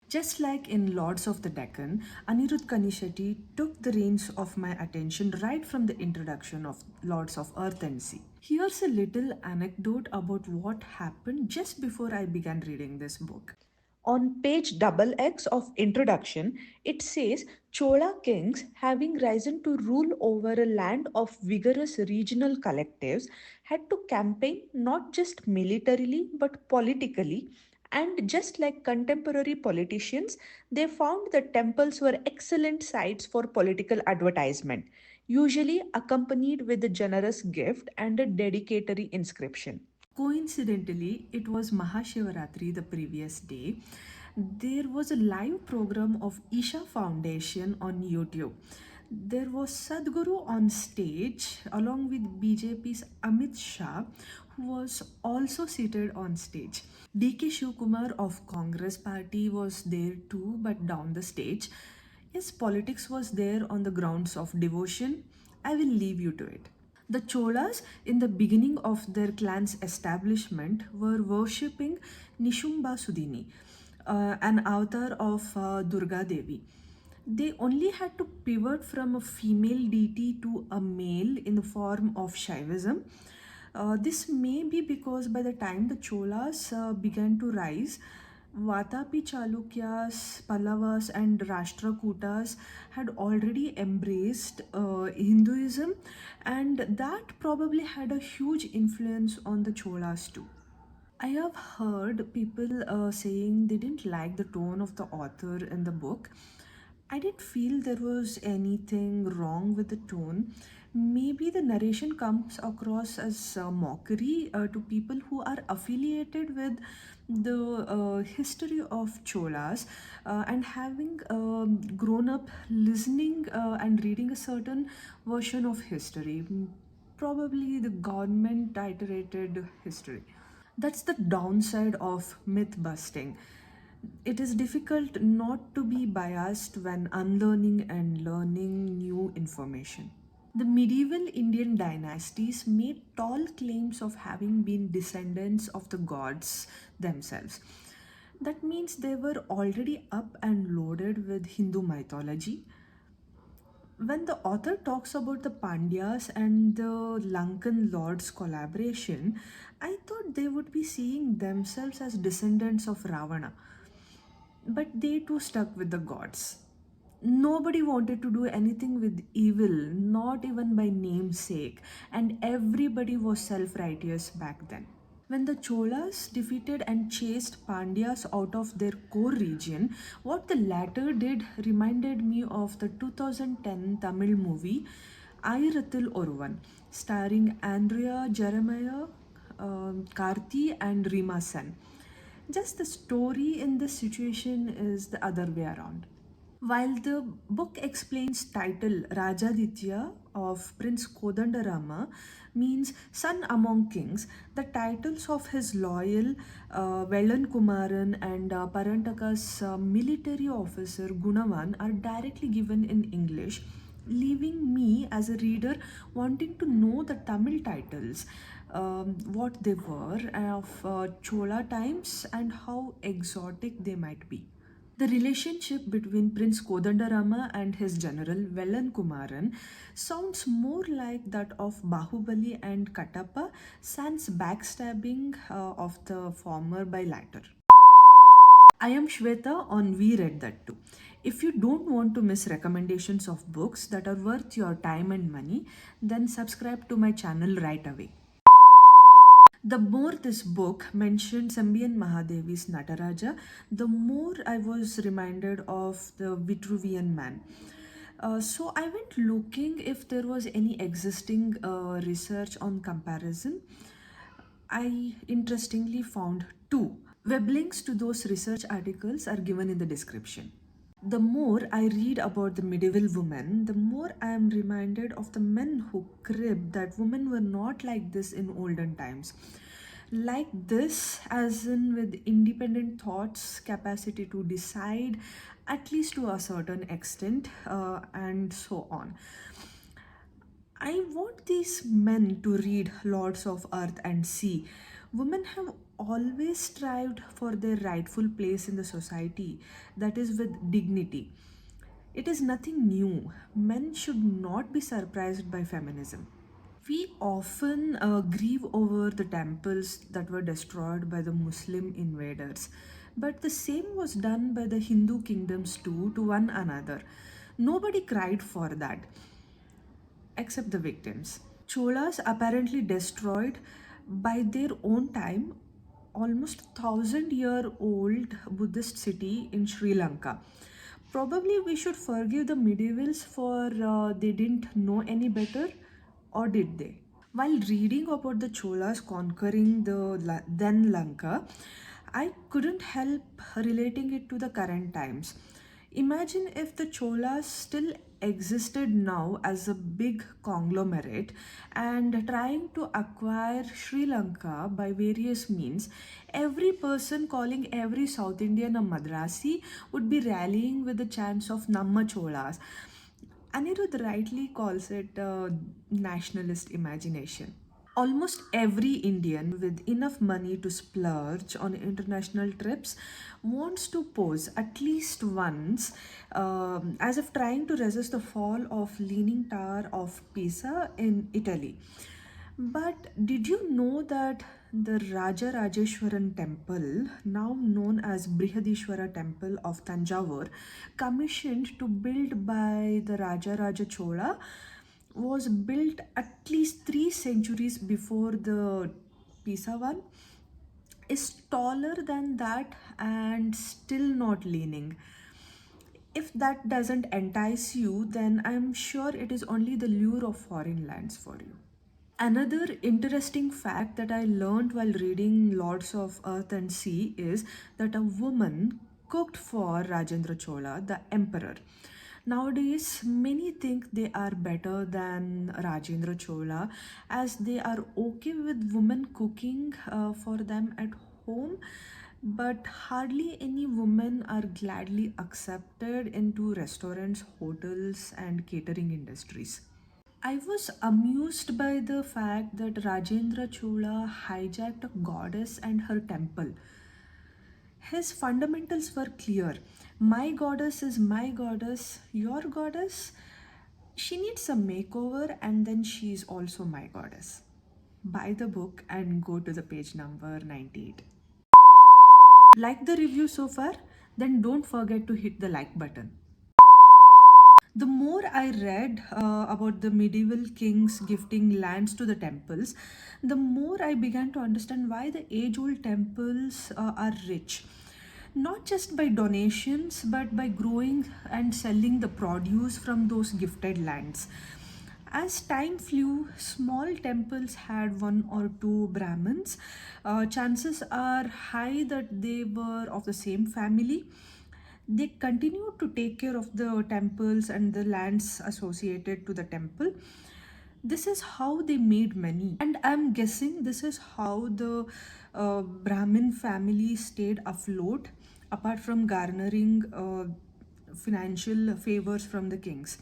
Just like in Lords of the Deccan, Anirudh Kanisetti took the reins of my attention right from the introduction of Lords of Earth and Sea. Here's a little anecdote about what happened just before I began reading this book. On page double X of introduction, it says Chola kings, having risen to rule over a land of vigorous regional collectives, had to campaign not just militarily but politically. And just like contemporary politicians, they found that temples were excellent sites for political advertisement, usually accompanied with a generous gift and a dedicatory inscription. Coincidentally, it was Mahashivaratri the previous day. There was a live program of Isha Foundation on YouTube. There was Sadhguru on stage along with BJP's Amit Shah, who was also seated on stage. DK Shivkumar of Congress party was there too, but down the stage. Yes, politics was there on the grounds of devotion. I will leave you to it. The Cholas, in the beginning of their clan's establishment, were worshipping Nishumba Sudini, an avatar of Durga Devi. They only had to pivot from a female deity to a male in the form of Shaivism. This may be because by the time the Cholas began to rise, Vatapi Chalukyas, Pallavas, and Rashtrakutas had already embraced Hinduism, and that probably had a huge influence on the Cholas too. I have heard people saying they didn't like the tone of the author in the book. I didn't feel there was anything wrong with the tone. Maybe the narration comes across as mockery to people who are affiliated with the history of Cholas and having grown up listening and reading a certain version of history, probably the government iterated history. That's the downside of myth busting. It is difficult not to be biased when unlearning and learning new information. The medieval Indian dynasties made tall claims of having been descendants of the gods themselves. That means they were already up and loaded with Hindu mythology. When the author talks about the Pandyas and the Lankan lords' collaboration, I thought they would be seeing themselves as descendants of Ravana. But they too stuck with the gods. Nobody wanted to do anything with evil, not even by namesake, and everybody was self righteous back then. When the Cholas defeated and chased Pandyas out of their core region, what the latter did reminded me of the 2010 Tamil movie Ayirathil Oruvan, starring Andrea Jeremiah, Karthi, and Rima Sen. Just the story in this situation is the other way around. While the book explains title Rajaditya of Prince Kodandarama means son among kings, the titles of his loyal Velan Kumaran and Parantaka's military officer Gunavan are directly given in English, leaving me as a reader wanting to know the Tamil titles, what they were of Chola times and how exotic they might be. The relationship between Prince Kodandarama and his general Velan Kumaran sounds more like that of Bahubali and Katappa, sans backstabbing of the former by latter. I am Shweta on We Read That Too. If you don't want to miss recommendations of books that are worth your time and money, then subscribe to my channel right away. The more this book mentioned Sembiyan Mahadevi's Nataraja, the more I was reminded of the Vitruvian man. So I went looking if there was any existing research on comparison. I interestingly found two. Web links to those research articles are given in the description. The more I read about the medieval women, the more I am reminded of the men who crib that women were not like this in olden times. Like this, as in with independent thoughts, capacity to decide, at least to a certain extent, and so on. I want these men to read Lords of Earth and Sea. Women have always strived for their rightful place in the society, that is, with dignity. It is nothing new. Men should not be surprised by feminism. We often grieve over the temples that were destroyed by the Muslim invaders, but the same was done by the Hindu kingdoms too to one another. Nobody cried for that except the victims. Cholas apparently destroyed by their own time almost 1,000-year old Buddhist city in Sri Lanka. Probably we should forgive the medievals for they didn't know any better, or did they? While reading about the Cholas conquering the then Lanka, I couldn't help relating it to the current times. Imagine if the Cholas still existed now as a big conglomerate and trying to acquire Sri Lanka by various means. Every person calling every South Indian a Madrasi would be rallying with the chants of Namma Cholas. Anirudh rightly calls it nationalist imagination. Almost every Indian with enough money to splurge on international trips wants to pose at least once, as if trying to resist the fall of Leaning Tower of Pisa in Italy. But did you know that the Raja Rajeshwaran temple, now known as Brihadishwara temple of Tanjavur, commissioned to build by the Raja Raja Chola, was built at least 3 centuries before the Pisa one, is taller than that and still not leaning. If that doesn't entice you, then I'm sure it is only the lure of foreign lands for you. Another interesting fact that I learned while reading Lords of Earth and Sea is that a woman cooked for Rajendra Chola, the emperor. Nowadays, many think they are better than Rajendra Chola as they are okay with women cooking for them at home, but hardly any women are gladly accepted into restaurants, hotels, and catering industries. I was amused by the fact that Rajendra Chola hijacked a goddess and her temple. His fundamentals were clear. My goddess is my goddess, your goddess. She needs a makeover, and then she is also my goddess. Buy the book and go to the page number 98. Like the review so far? Then don't forget to hit the like button. The more I read about the medieval kings gifting lands to the temples, the more I began to understand why the age old temples are rich. Not just by donations, but by growing and selling the produce from those gifted lands. As time flew, small temples had one or two Brahmins. Chances are high that they were of the same family. They continued to take care of the temples and the lands associated to the temple. This is how they made money, and I'm guessing this is how the Brahmin family stayed afloat, apart from garnering financial favors from the kings.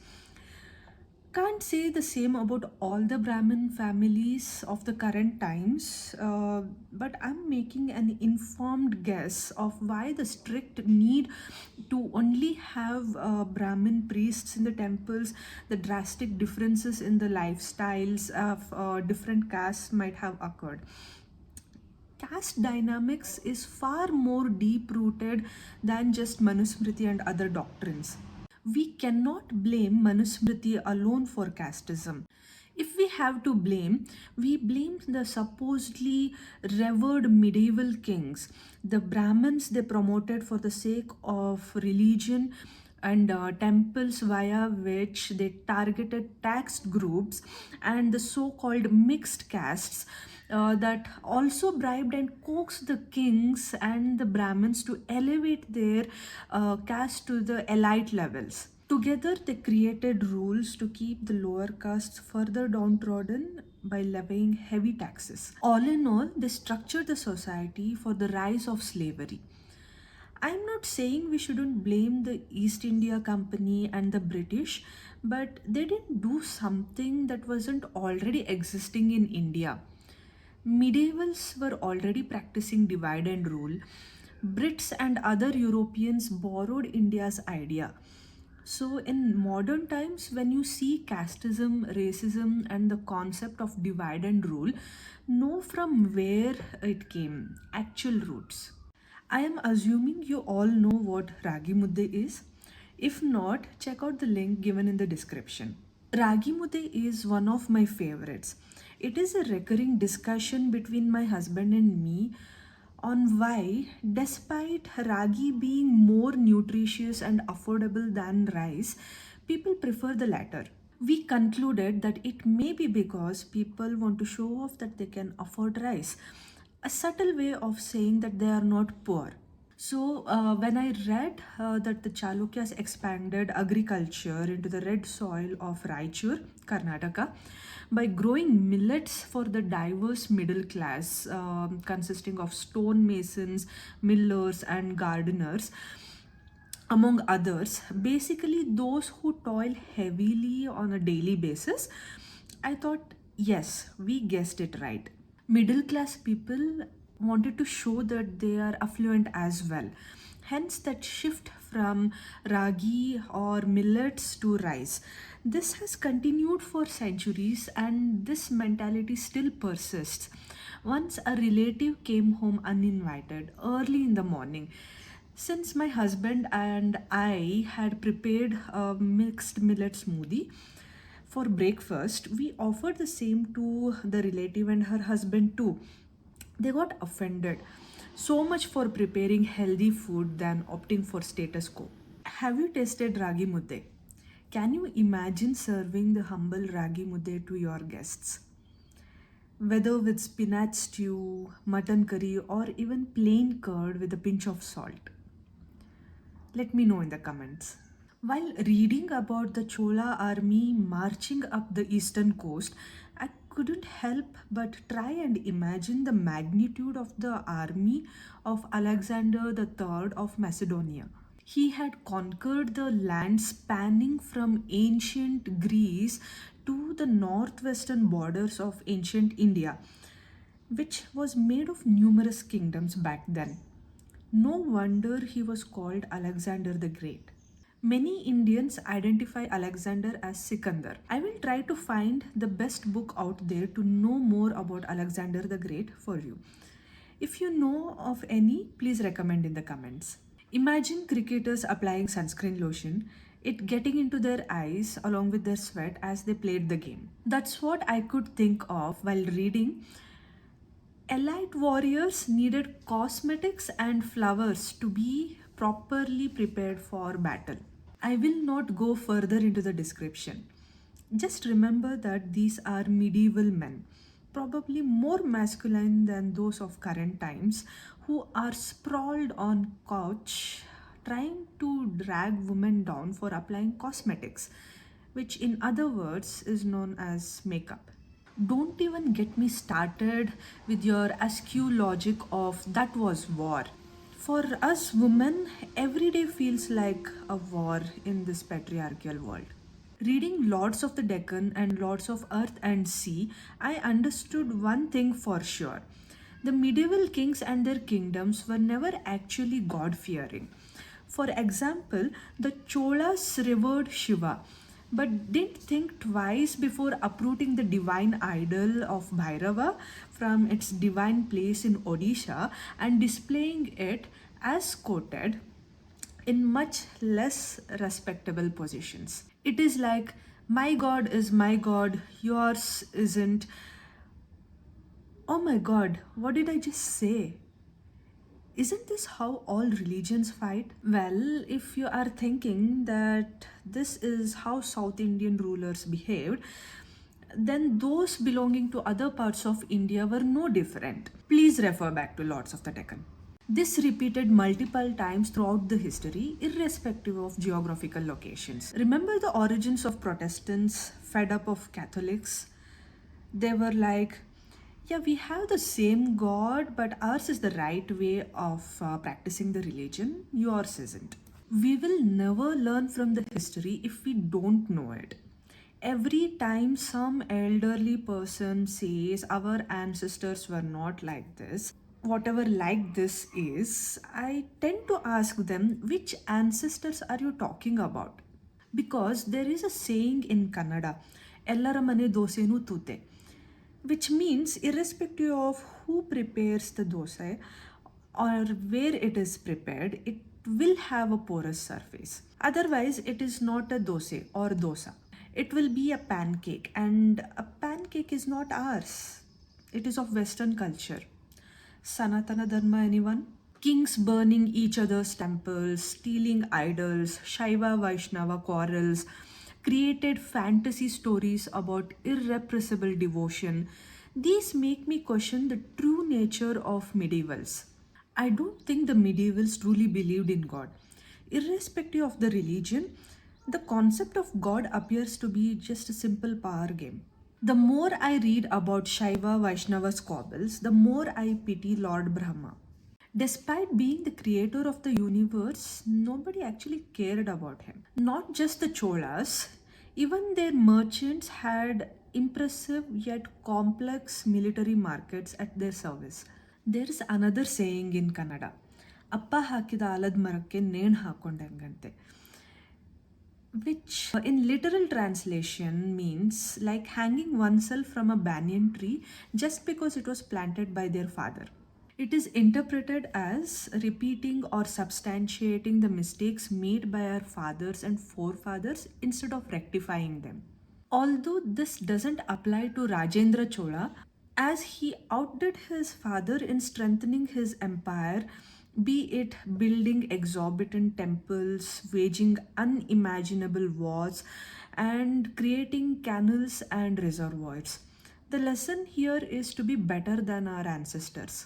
Can't say the same about all the Brahmin families of the current times, but I'm making an informed guess of why the strict need to only have Brahmin priests in the temples, the drastic differences in the lifestyles of different castes might have occurred. Caste dynamics is far more deep rooted than just Manusmriti and other doctrines. We cannot blame Manusmriti alone for casteism. If we have to blame, we blame the supposedly revered medieval kings, the Brahmins they promoted for the sake of religion, and temples via which they targeted taxed groups, and the so called mixed castes that also bribed and coaxed the kings and the Brahmins to elevate their caste to the elite levels. Together, they created rules to keep the lower castes further downtrodden by levying heavy taxes. All in all, they structured the society for the rise of slavery. I'm not saying we shouldn't blame the East India Company and the British, but they didn't do something that wasn't already existing in India. Medievals were already practicing divide and rule. Brits and other Europeans borrowed India's idea. So, in modern times, when you see casteism, racism, and the concept of divide and rule, know from where it came, actual roots. I am assuming you all know what Ragi Mudde is. If not, check out the link given in the description. Ragi Mudde is one of my favorites. It is a recurring discussion between my husband and me on why, despite ragi being more nutritious and affordable than rice, people prefer the latter. We concluded that it may be because people want to show off that they can afford rice, a subtle way of saying that they are not poor. So, when I read that the Chalukyas expanded agriculture into the red soil of Raichur, Karnataka, by growing millets for the diverse middle class, consisting of stonemasons, millers, and gardeners, among others, basically those who toil heavily on a daily basis, I thought, yes, we guessed it right. Middle class people wanted to show that they are affluent as well. Hence, that shift from ragi or millets to rice. This has continued for centuries, and this mentality still persists. Once a relative came home uninvited early in the morning. Since my husband and I had prepared a mixed millet smoothie, for breakfast, we offered the same to the relative and her husband too. They got offended. So much for preparing healthy food than opting for status quo. Have you tasted ragi mudde? Can you imagine serving the humble ragi mudde to your guests? Whether with spinach stew, mutton curry, or even plain curd with a pinch of salt. Let me know in the comments. While reading about the Chola army marching up the eastern coast, I couldn't help but try and imagine the magnitude of the army of Alexander III of Macedonia. He had conquered the land spanning from ancient Greece to the northwestern borders of ancient India, which was made of numerous kingdoms back then. No wonder he was called Alexander the Great. Many Indians identify Alexander as Sikandar. I will try to find the best book out there to know more about Alexander the Great for you. If you know of any, please recommend in the comments. Imagine cricketers applying sunscreen lotion, it getting into their eyes along with their sweat as they played the game. That's what I could think of while reading. Elite warriors needed cosmetics and flowers to be properly prepared for battle. I will not go further into the description. Just remember that these are medieval men, probably more masculine than those of current times, who are sprawled on couch trying to drag women down for applying cosmetics, which in other words is known as makeup. Don't even get me started with your askew logic of that was war. For us women, every day feels like a war in this patriarchal world. Reading Lords of the Deccan and Lords of Earth and Sea, I understood one thing for sure. The medieval kings and their kingdoms were never actually God fearing. For example, the Cholas revered Shiva, but didn't think twice before uprooting the divine idol of Bhairava from its divine place in Odisha and displaying it as quoted in much less respectable positions. It is like, my God is my God, yours isn't. Oh my God, what did I just say? Isn't this how all religions fight? Well, if you are thinking that this is how South Indian rulers behaved, then those belonging to other parts of India were no different. Please refer back to Lords of the Deccan. This repeated multiple times throughout the history, irrespective of geographical locations. Remember the origins of Protestants fed up of Catholics? They were like, yeah, we have the same God, but ours is the right way of practicing the religion, yours isn't. We will never learn from the history if we don't know it. every time some elderly person says our ancestors were not like this, whatever like this is, I tend to ask them, which ancestors are you talking about? Because there is a saying in Kannada, ಎಲ್ಲರ ಮನೆ ದೋಸೆನೂ ತೂತೆ, which means irrespective of who prepares the dosa or where it is prepared, it will have a porous surface. Otherwise, it is not a dosa or dosa. It will be a pancake, and a pancake is not ours. It is of Western culture. Sanatana Dharma, anyone? Kings burning each other's temples, stealing idols, Shaiva Vaishnava quarrels, created fantasy stories about irrepressible devotion. These make me question the true nature of medievals. I don't think the medievals truly believed in God. Irrespective of the religion, the concept of God appears to be just a simple power game. The more I read about Shaiva Vaishnava squabbles, the more I pity Lord Brahma. Despite being the creator of the universe, nobody actually cared about him. Not just the Cholas, even their merchants had impressive yet complex military markets at their service. There is another saying in Kannada, ಅಪ್ಪ ಹಾಕಿದ ಆಲದ ಮರಕ್ಕೆ ನೇಣು ಹಾಕೊಂಡಂಗಂತೆ, which in literal translation means like hanging oneself from a banyan tree just because it was planted by their father. It is interpreted as repeating or substantiating the mistakes made by our fathers and forefathers instead of rectifying them. Although this doesn't apply to Rajendra Chola, as he outdid his father in strengthening his empire, be it building exorbitant temples, waging unimaginable wars, and creating canals and reservoirs. The lesson here is to be better than our ancestors.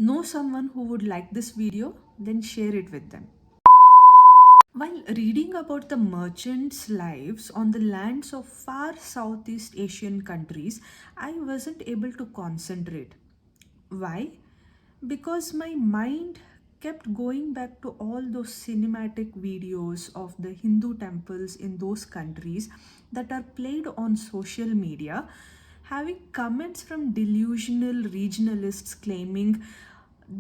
Know someone who would like this video? Then share it with them. While reading about the merchants' lives on the lands of far Southeast Asian countries, I wasn't able to concentrate. Why? Because my mind kept going back to all those cinematic videos of the Hindu temples in those countries that are played on social media, having comments from delusional regionalists claiming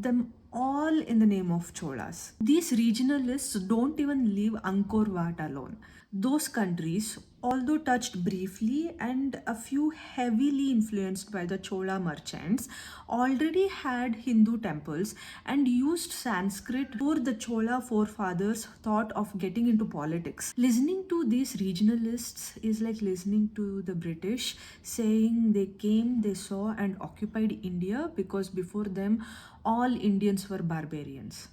them all in the name of Cholas. These regionalists don't even leave Angkor Wat alone. Those countries, although touched briefly and a few heavily influenced by the Chola merchants, already had Hindu temples and used Sanskrit before the Chola forefathers thought of getting into politics. Listening to these regionalists is like listening to the British saying they came, they saw, and occupied India because before them all Indians were barbarians.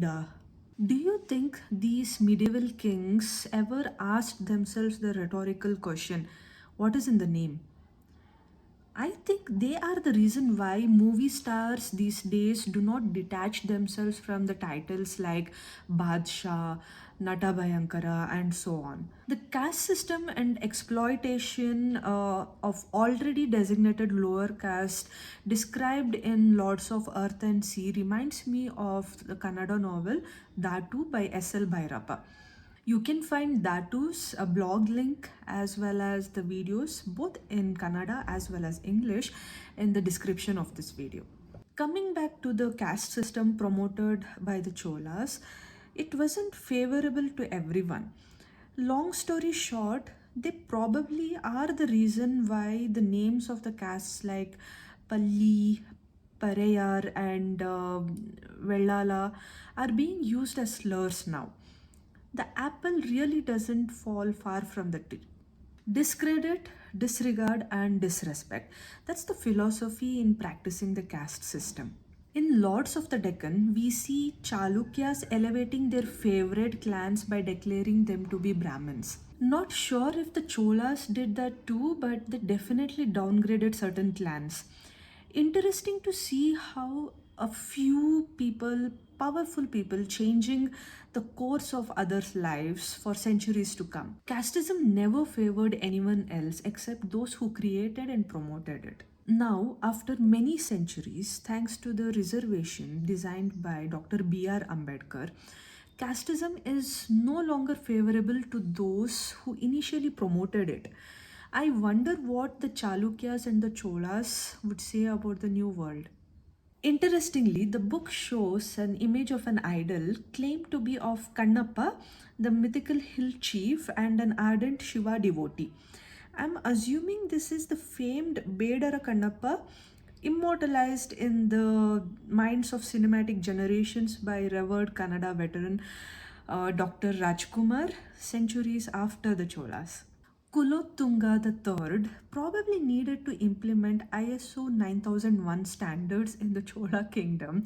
Duh. Do you think these medieval kings ever asked themselves the rhetorical question, what is in the name? I think they are the reason why movie stars these days do not detach themselves from the titles like Badshah, Nata Bhayankara, and so on. The caste system and exploitation of already designated lower caste described in Lords of Earth and Sea reminds me of the Kannada novel Datu by S.L. Bhairappa. You can find Datu's a blog link as well as the videos both in Kannada as well as English in the description of this video. Coming back to the caste system promoted by the Cholas, it wasn't favorable to everyone. Long story short, they probably are the reason why the names of the castes like Palli, Parayar, and Vellala are being used as slurs now. The apple really doesn't fall far from the tree. Discredit, disregard, and disrespect. That's the philosophy in practicing the caste system. In Lords of the Deccan, we see Chalukyas elevating their favorite clans by declaring them to be Brahmins. Not sure if the Cholas did that too, but they definitely downgraded certain clans. Interesting to see how a few people, powerful people, changing the course of others' lives for centuries to come. Casteism never favored anyone else except those who created and promoted it. Now, after many centuries, thanks to the reservation designed by Dr. B.R. Ambedkar, casteism is no longer favorable to those who initially promoted it. I wonder what the Chalukyas and the Cholas would say about the new world. Interestingly, the book shows an image of an idol claimed to be of Kannappa, the mythical hill chief and an ardent Shiva devotee. I'm assuming this is the famed Bedara Kannappa, immortalized in the minds of cinematic generations by revered Kannada veteran Dr. Rajkumar centuries after the Cholas. Kulotunga III probably needed to implement ISO 9001 standards in the Chola kingdom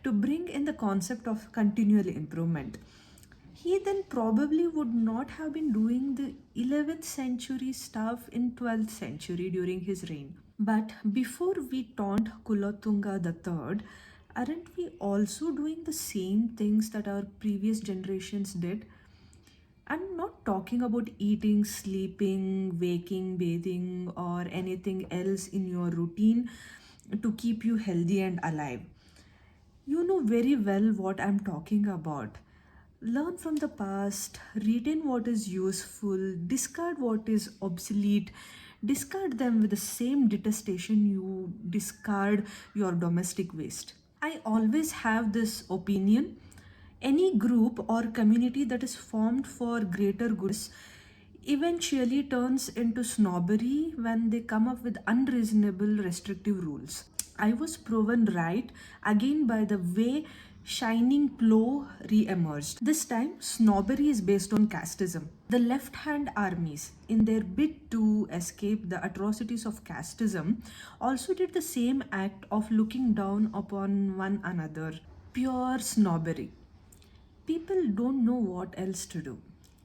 to bring in the concept of continual improvement. He then probably would not have been doing the 11th century stuff in 12th century during his reign. But before we taunt Kulotunga III, aren't we also doing the same things that our previous generations did? I'm not talking about eating, sleeping, waking, bathing, or anything else in your routine to keep you healthy and alive. You know very well what I'm talking about. Learn from the past, retain what is useful, discard what is obsolete, discard them with the same detestation you discard your domestic waste. I always have this opinion. Any group or community that is formed for greater goods eventually turns into snobbery when they come up with unreasonable restrictive rules. I was proven right again by the way Shining Plow re emerged. This time, snobbery is based on casteism. The left hand armies, in their bid to escape the atrocities of casteism, also did the same act of looking down upon one another. Pure snobbery. People don't know what else to do.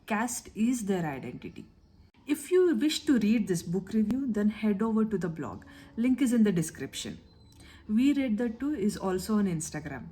Caste is their identity. If you wish to read this book review, then head over to the blog. Link is in the description. We Read That Too is also on Instagram.